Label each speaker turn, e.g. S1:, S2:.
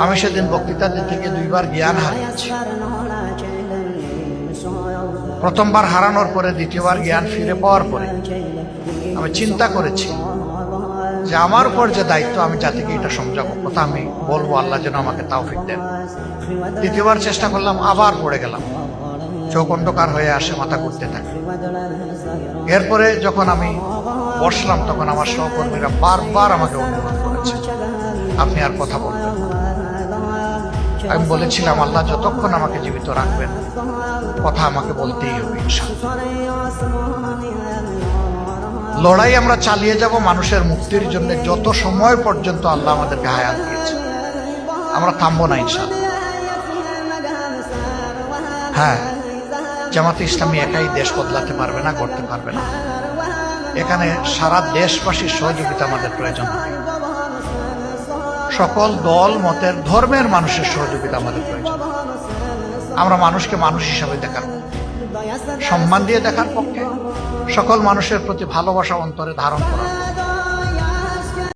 S1: আমি সেদিন বক্তৃতা দিতে গিয়ে 2 বার জ্ঞান হারিয়েছি। প্রথমবার হারানোর পরে দ্বিতীয়বার জ্ঞান ফিরে পাওয়ার পরে আমি চিন্তা করেছি যে আমার উপর যে দায়িত্ব, আমি জাতিকে এটা সমঝাবো, কথা আমি বলবো, আল্লাহ যেন আমাকে তৌফিক দেন। দ্বিতীয়বার চেষ্টা করলাম, আবার পড়ে গেলাম, চোখ অন্ধকার হয়ে আসে, মাথা ঘুরতে থাকে। এরপরে যখন আমি বসলাম তখন আমার সহকর্মীরা বারবার আমাকে অনুরোধ করেছে, আপনি আর কথা বলবেন না। আমি বলেছিলাম, আল্লাহ যতক্ষণ আমাকে জীবিত রাখবেন কথা আমাকে বলতেই হবে ইনশাআল্লাহ। লড়াই আমরা চালিয়ে যাব মানুষের মুক্তির জন্য যত সময় পর্যন্ত আল্লাহ আমাদেরকে হায়াত দিয়েছে, আমরা থামবো না ইনশাআল্লাহ। হ্যাঁ, জামাতে ইসলামী একাই দেশ বদলাতে পারবে না, করতে পারবে না। এখানে সারা দেশবাসীর সহযোগিতা আমাদের প্রয়োজন হবে। সকল দল মতের ধর্মের মানুষের সহযোগিতা আমাদের প্রয়োজন। আমরা মানুষকে মানুষ হিসাবে দেখার পক্ষে, সম্মান দিয়ে দেখার পক্ষে, সকল মানুষের প্রতি ভালোবাসা অন্তরে ধারণ করার পক্ষে।